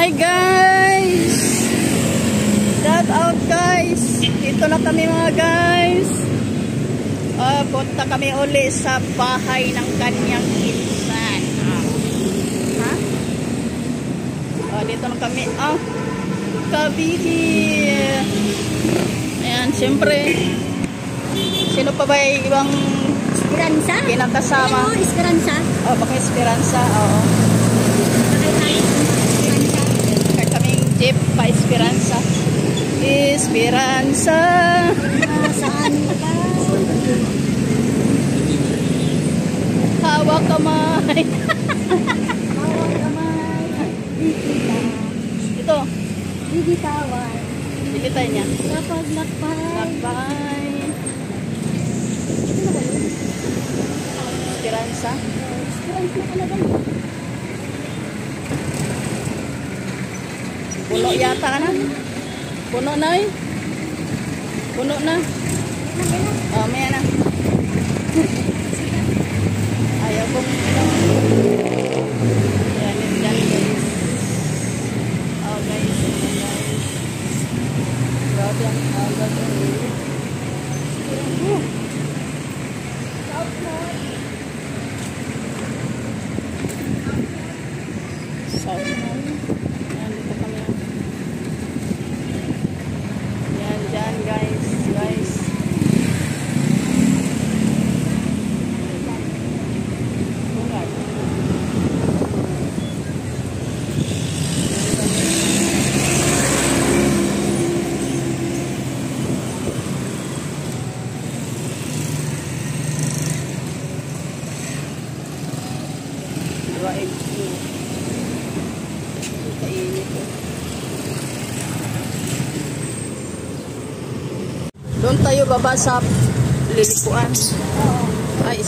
Hi guys! Shout out guys! Dito na kami mga guys. Punta kami uli sa bahay ng kanyang pinsan. Ha? Dito na kami. Cavite. Ayan, siyempre. Sino pa ba yung ibang Esperanza? kinakasama? Ano, Esperanza? Baka Esperanza, oo. Kaya kaming jeep pa Esperanza. Esperanza. Saan ba? Hawak kamay. Hawak kamay. Ito. Bibitawan. Bilitay niya. Kapag lakbay. Lakbay. Esperanza. Esperanza talaga. Puno yata ka na. Puno na eh. Puno na. Maya na. Ayaw kong yan guys. Guys. Grabe ang agad doon tayo baba sa lilikuan. Ay,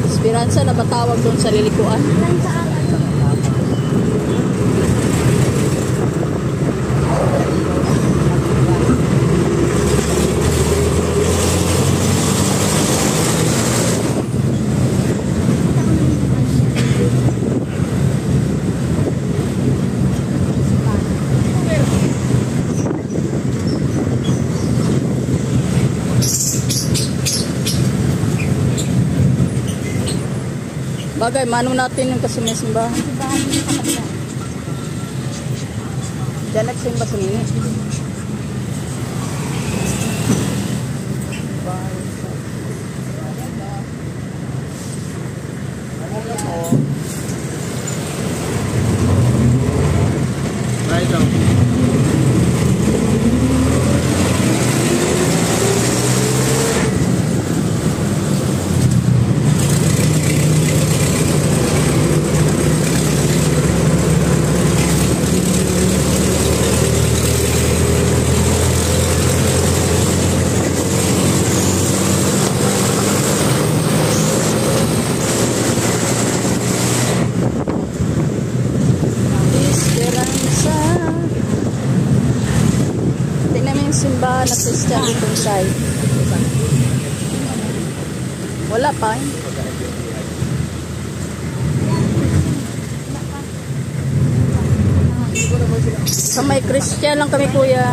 Esperanza na batawag doon sa lilikuan. Bagay, mano natin yung kasumisimbahan. Diyan nagsimba sa nini. Right down. Simbahan na Christian itong side. Wala pa eh. Sa may Christian lang kami kuya.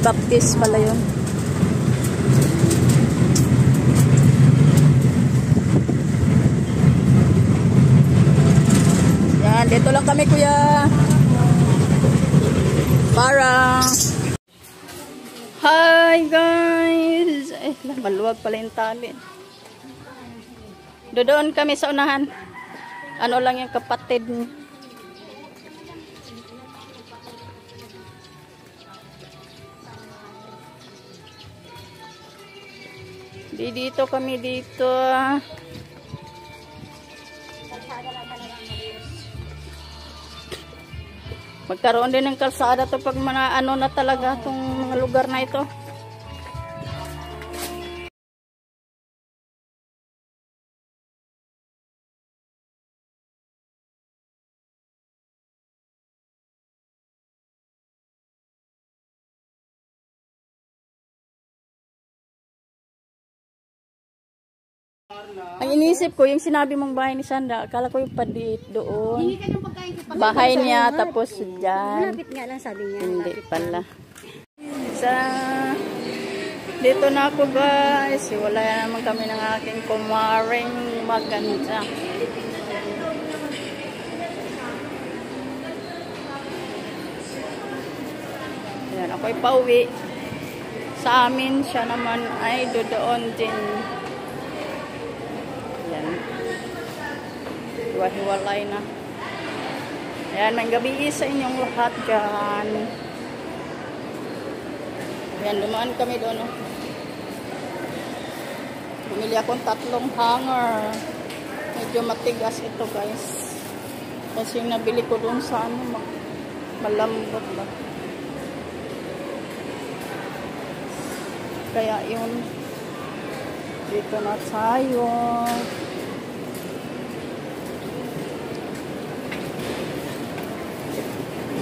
Baptist pala yun. Yan, dito lang kami kuya. Para. Hi guys. Maluwag pala yung tali. Doon kami sa unahan. Ano lang yung kapatid niya. Dito kami dito. Magkaroon din ng kalsada to pag ano na talaga tong mga lugar na ito. Ang inisip ko, yung sinabi mong bahay ni Sandra, akala ko yung padit doon. Hindi ka yung pagkain ko. Bahay niya, tapos dyan. Malapit nga lang sabi niya. Hindi Malapit pala. Dito na ako guys. Wala naman kami ng aking kumaring maganda. Ayan, ako'y pauwi. Sa amin, siya naman ay doon din. Ayan. Hiwa-hiwalay na. Ayan, may gabi sa inyong lahat dyan. Ayan, dumaan kami doon. Oh. Bumili akong 3 hanger. Medyo matigas ito guys. Kasi yung nabili ko doon sa ano, malambot ba. Kaya yun. Dito na tayo.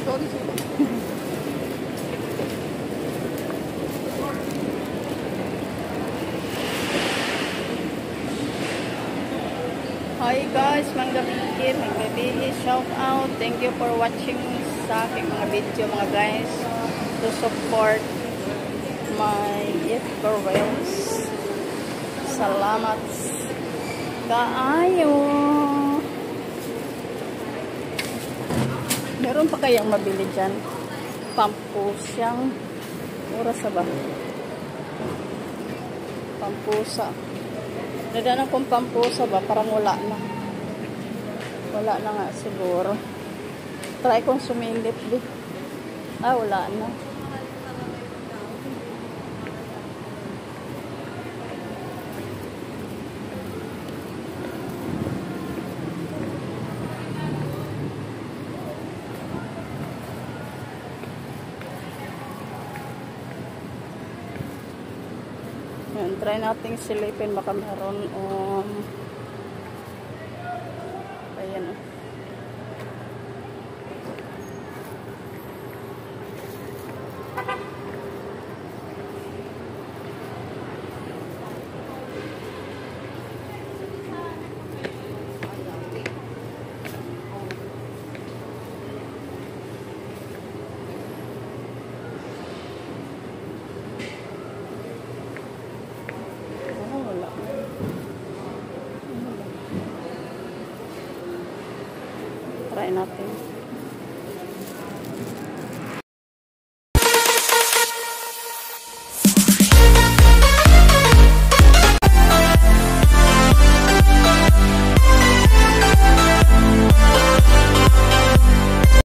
Sorry. Hi guys, manggabi, shout out. Thank you for watching sa aking mga video mga guys. To support my girls. Salamat kaayo. Meron pa kayang mabili dyan? Pampusyang oras ba? Pampusa. Nadaan akong pampusa ba? Parang wala na. Wala na nga siguro. Try kong sumilip din. Ah, wala na. Yan, try nating silipin baka meron ayan o. Try natin.